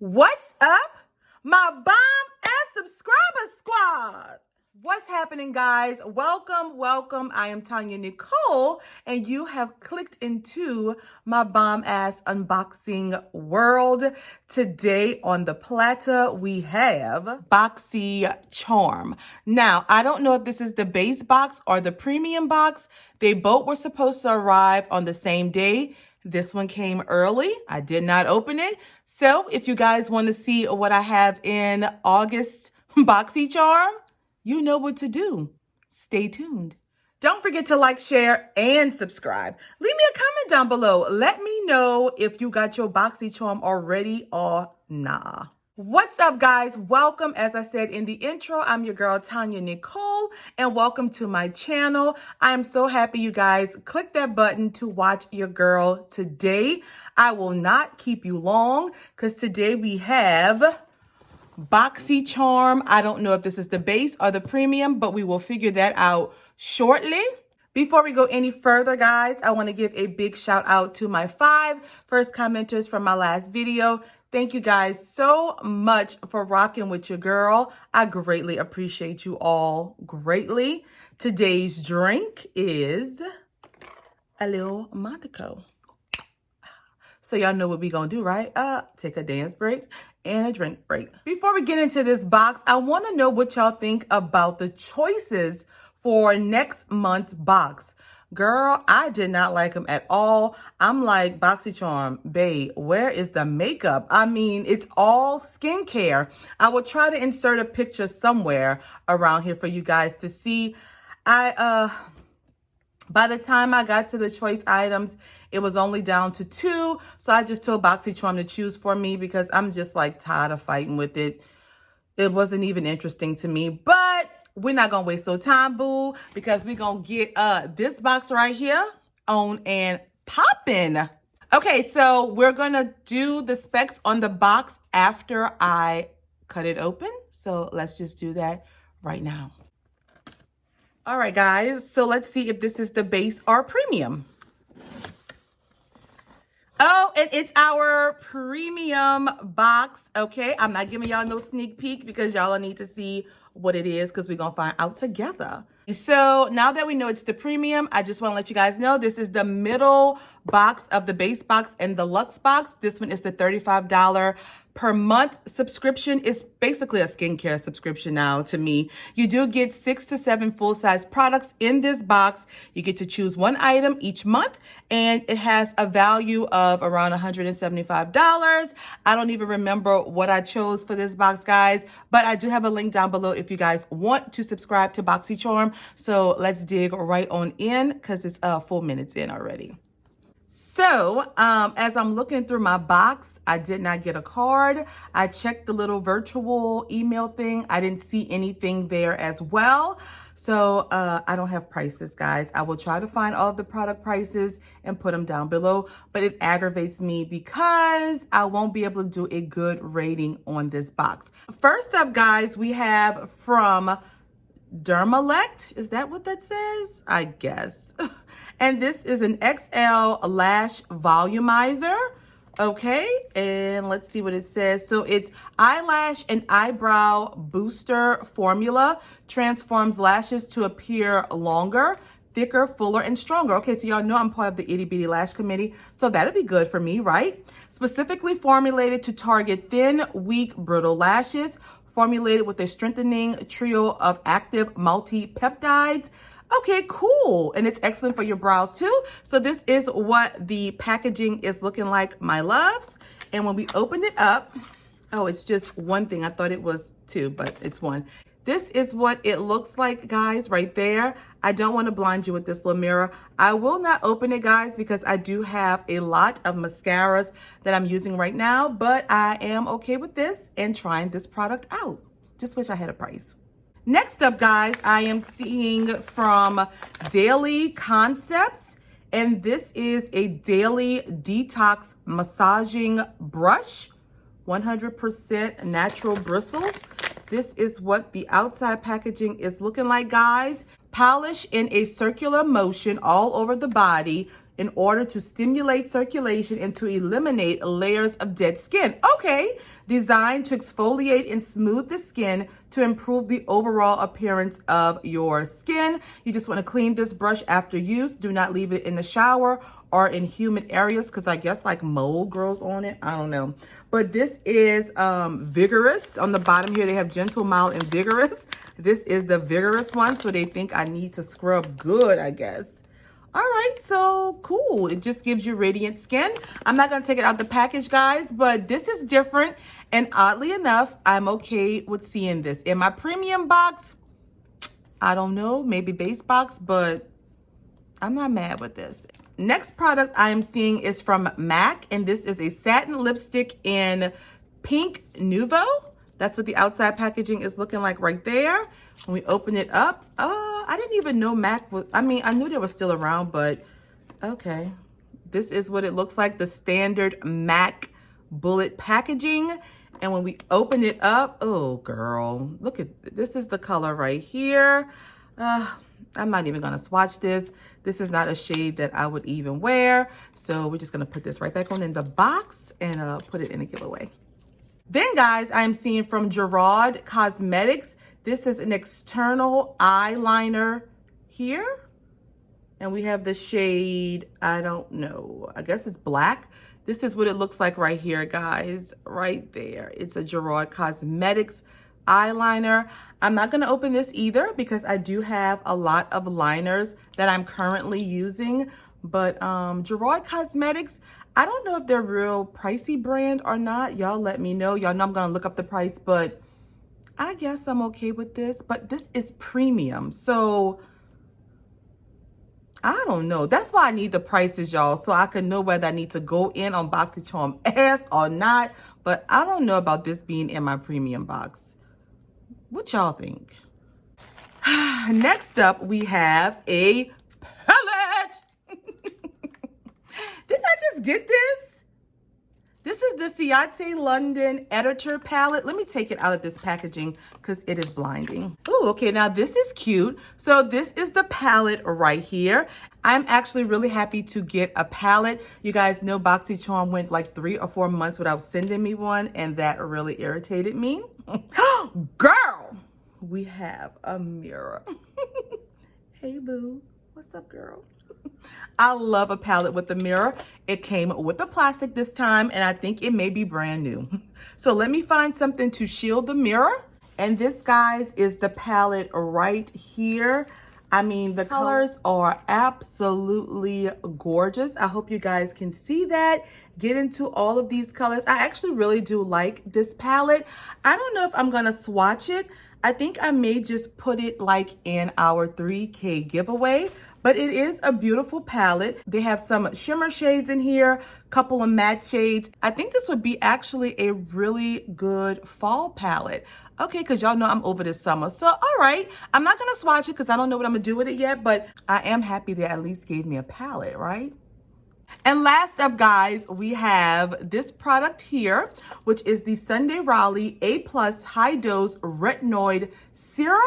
What's up, my bomb and subscriber squad? What's happening, guys? Welcome. I am TonyaNicole, and you have clicked into my bomb ass unboxing world. Today on the platter, we have BoxyCharm. Now, I don't know if this is the base box or the premium box. They both were supposed to arrive on the same day. This one came early. I did not open it. So if you guys want to see what I have in August BoxyCharm, you know what to do. Stay tuned. Don't forget to like, share, and subscribe. Leave me a comment down below. Let me know if you got your BoxyCharm already or nah. What's up, guys? Welcome. As I said in the intro, I'm your girl, TonyaNicole, and welcome to my channel. I am so happy you guys clicked that button to watch your girl today. I will not keep you long because today we have BoxyCharm. I don't know if this is the base or the premium, but we will figure that out shortly. Before we go any further, guys, I want to give a big shout out to my 5 first commenters from my last video. Thank you guys so much for rocking with your girl. I greatly appreciate you all greatly. Today's drink is a little Monaco. So y'all know what we gonna do, right? Take a dance break and a drink break. Before we get into this box, I want to know what y'all think about the choices for next month's box. Girl, I did not like them at all. I'm like, BoxyCharm, babe, where is the makeup? I mean, it's all skincare. I will try to insert a picture somewhere around here for you guys to see. By the time I got to the choice items, it was only down to 2. So I just told BoxyCharm to choose for me because I'm just like tired of fighting with it. It wasn't even interesting to me, but we're not going to waste no time, boo, because we're going to get this box right here on and popping. Okay, so we're going to do the specs on the box after I cut it open. So let's just do that right now. All right, guys, so let's see if this is the base or premium. Oh, and it's our premium box, okay? I'm not giving y'all no sneak peek because y'all need to see what it is because we're going to find out together. So now that we know it's the premium, I just want to let you guys know this is the middle box of the base box and the luxe box. This one is the $35 per month subscription. It's basically a skincare subscription now to me. You do get 6 to 7 full-size products in this box. You get to choose one item each month, and it has a value of around $175. I don't even remember what I chose for this box, guys, but I do have a link down below if you guys want to subscribe to BoxyCharm. So let's dig right on in because it's 4 minutes in already. So as I'm looking through my box, I did not get a card. I checked the little virtual email thing. I didn't see anything there as well. So I don't have prices, guys. I will try to find all of the product prices and put them down below, but it aggravates me because I won't be able to do a good rating on this box. First up, guys, we have from dermalect. Is that what that says? I guess. And this is an XL lash volumizer. Okay, and let's see what it says. So it's eyelash and eyebrow booster formula, transforms lashes to appear longer, thicker, fuller, and stronger. Okay, so y'all know I'm part of the Itty Bitty Lash Committee, so that'll be good for me, right? Specifically formulated to target thin, weak, brittle lashes, formulated with a strengthening trio of active multi-peptides. Okay, cool. And it's excellent for your brows too. So this is what the packaging is looking like, my loves. And when we open it up, oh, it's just one thing. I thought it was 2, but it's 1. This is what it looks like, guys, right there. I don't want to blind you with this little mirror. I will not open it, guys, because I do have a lot of mascaras that I'm using right now, but I am okay with this and trying this product out. Just wish I had a price. Next up, guys, I am seeing from Daily Concepts, and this is a daily detox massaging brush, 100% natural bristles. This is what the outside packaging is looking like, guys. Polish in a circular motion all over the body in order to stimulate circulation and to eliminate layers of dead skin. Okay, designed to exfoliate and smooth the skin to improve the overall appearance of your skin. You just want to clean this brush after use. Do not leave it in the shower or in humid areas because I guess like mold grows on it. I don't know. But this is vigorous. On the bottom here, they have gentle, mild, and vigorous. This is the vigorous one, so they think I need to scrub good, I guess. All right, so cool. It just gives you radiant skin. I'm not gonna take it out the package, guys, but this is different. And oddly enough, I'm okay with seeing this. In my premium box, I don't know, maybe base box, but I'm not mad with this. Next product I am seeing is from MAC, and this is a satin lipstick in Pink Nouveau. That's what the outside packaging is looking like right there. When we open it up, I didn't even know MAC was, I mean, I knew they were still around, but okay. This is what it looks like, the standard MAC bullet packaging. And when we open it up, oh girl, look at, this is the color right here. I'm not even gonna swatch this. This is not a shade that I would even wear. So we're just gonna put this right back on in the box and put it in a giveaway. Then guys, I'm seeing from Gerard Cosmetics. This is an external eyeliner here. And we have the shade, I don't know, I guess it's black. This is what it looks like right here, guys, right there. It's a Gerard Cosmetics eyeliner. I'm not gonna open this either because I do have a lot of liners that I'm currently using, but Gerard Cosmetics, I don't know if they're a real pricey brand or not. Y'all let me know. Y'all know I'm gonna look up the price, but I guess I'm okay with this, but this is premium. So I don't know. That's why I need the prices, y'all, so I can know whether I need to go in on BoxyCharm ass or not. But I don't know about this being in my premium box. What y'all think? Next up, we have a palette. Didn't I just get this? This is the Ciate London Editor palette. Let me take it out of this packaging because it is blinding. Oh, okay, now this is cute. So this is the palette right here. I'm actually really happy to get a palette. You guys know BoxyCharm went like 3 or 4 months without sending me one, and that really irritated me. Girl, we have a mirror. Hey, boo. What's up, girl? I love a palette with a mirror. It came with the plastic this time, and I think it may be brand new. So let me find something to shield the mirror. And this, guys, is the palette right here. I mean, the colors are absolutely gorgeous. I hope you guys can see that. Get into all of these colors. I actually really do like this palette. I don't know if I'm gonna swatch it. I think I may just put it like in our 3K giveaway. But it is a beautiful palette. They have some shimmer shades in here, couple of matte shades. I think this would be actually a really good fall palette. Okay, because y'all know I'm over this summer. So, all right, I'm not gonna swatch it because I don't know what I'm gonna do with it yet, but I am happy they at least gave me a palette, right? And last up, guys, we have this product here, which is the Sunday Riley A+ High Dose Retinoid Serum.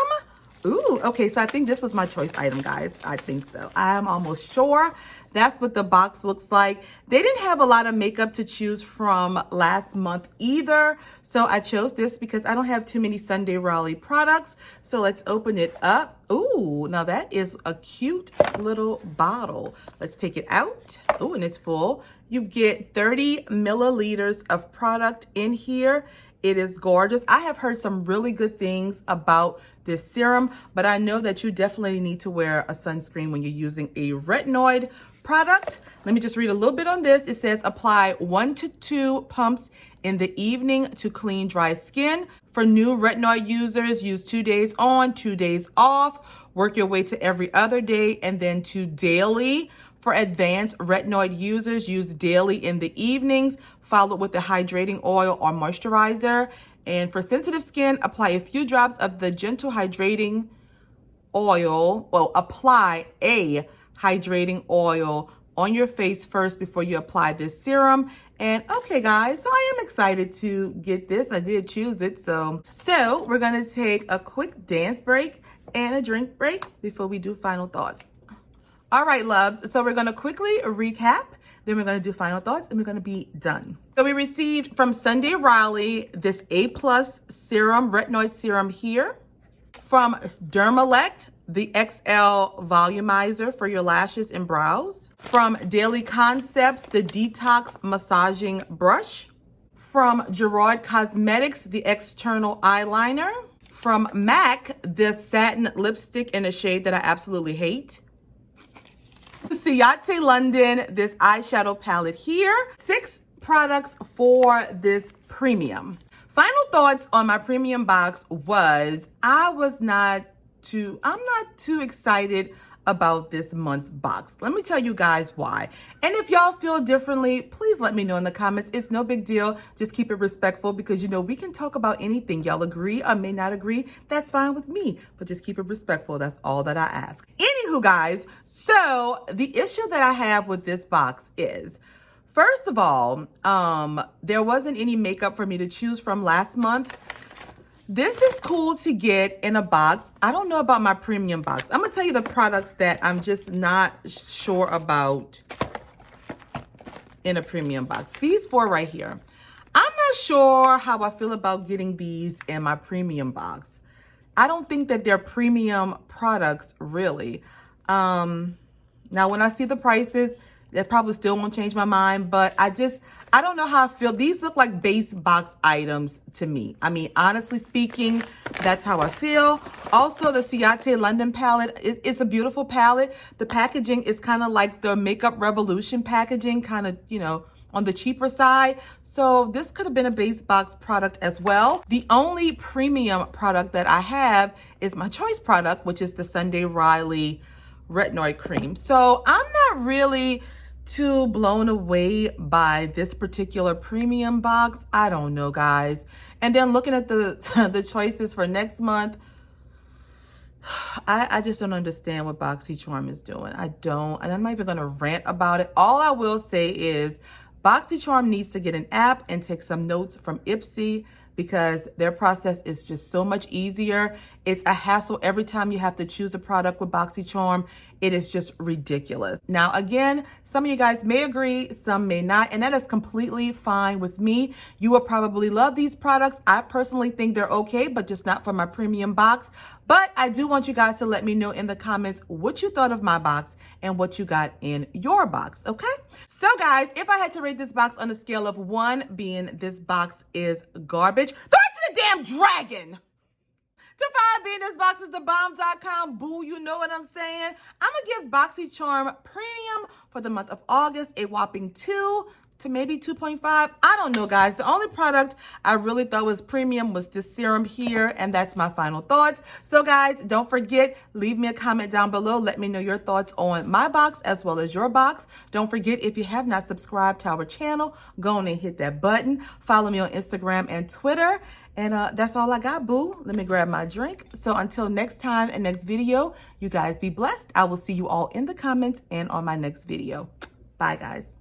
Ooh, okay, so I think this was my choice item, guys. I think so. I'm almost sure. That's what the box looks like. They didn't have a lot of makeup to choose from last month either. So I chose this because I don't have too many Sunday Riley products. So let's open it up. Ooh, now that is a cute little bottle. Let's take it out. Ooh, and it's full. You get 30 milliliters of product in here. It is gorgeous. I have heard some really good things about this serum, but I know that you definitely need to wear a sunscreen when you're using a retinoid product. Let me just read a little bit on this. It says apply 1 to 2 pumps in the evening to clean dry skin. For new retinoid users, use 2 days on, 2 days off. Work your way to every other day and then to daily. For advanced retinoid users, use daily in the evenings, followed with the hydrating oil or moisturizer. And for sensitive skin, apply a few drops of the gentle hydrating oil. Well, apply a hydrating oil on your face first before you apply this serum. And okay, guys, so I am excited to get this. I did choose it. So we're gonna take a quick dance break and a drink break before we do final thoughts. All right, loves. So we're gonna quickly recap. Then we're gonna do final thoughts and we're gonna be done. So we received from Sunday Riley this A+ serum, retinoid serum here. From Dermalect, the XL volumizer for your lashes and brows. From Daily Concepts, the detox massaging brush. From Gerard Cosmetics, the external eyeliner. From MAC, the satin lipstick in a shade that I absolutely hate. Ciate London, this eyeshadow palette here. 6 products for this premium. Final thoughts on my premium box was I'm not too excited about this month's box. Let me tell you guys why. And if y'all feel differently, please let me know in the comments. It's no big deal. Just keep it respectful because, you know, we can talk about anything. Y'all agree or may not agree. That's fine with me, but just keep it respectful. That's all that I ask. Anywho, guys, so the issue that I have with this box is, first of all, there wasn't any makeup for me to choose from last month. This is cool to get in a box. I don't know about my premium box. I'm gonna tell you the products that I'm just not sure about in a premium box. These 4 right here. I'm not sure how I feel about getting these in my premium box. I don't think that they're premium products, really. Now, when I see the prices, that probably still won't change my mind, but I don't know how I feel. These look like base box items to me. I mean, honestly speaking, that's how I feel. Also, the Ciate London palette, it's a beautiful palette. The packaging is kind of like the Makeup Revolution packaging, kind of, you know, on the cheaper side. So this could have been a base box product as well. The only premium product that I have is my choice product, which is the Sunday Riley Retinoid Cream. So I'm not really too blown away by this particular premium box. I don't know, guys. And then looking at the choices for next month, I just don't understand what BoxyCharm is doing. I don't, and I'm not even gonna rant about it. All I will say is BoxyCharm needs to get an app and take some notes from Ipsy because their process is just so much easier. It's a hassle every time you have to choose a product with BoxyCharm. It is just ridiculous. Now, again, some of you guys may agree, some may not, and that is completely fine with me. You will probably love these products. I personally think they're okay, but just not for my premium box. But I do want you guys to let me know in the comments what you thought of my box and what you got in your box, okay? So guys, if I had to rate this box on a scale of 1 being this box is garbage, throw it to the damn dragon! To 5 being this box is the bomb.com. Boo, you know what I'm saying? I'm gonna give BoxyCharm Premium for the month of August a whopping 2 to maybe 2.5. I don't know, guys. The only product I really thought was premium was this serum here, and that's my final thoughts. So guys, don't forget, leave me a comment down below. Let me know your thoughts on my box as well as your box. Don't forget, if you have not subscribed to our channel, go on and hit that button. Follow me on Instagram and Twitter. And that's all I got, boo. Let me grab my drink. So until next time and next video, you guys be blessed. I will see you all in the comments and on my next video. Bye, guys.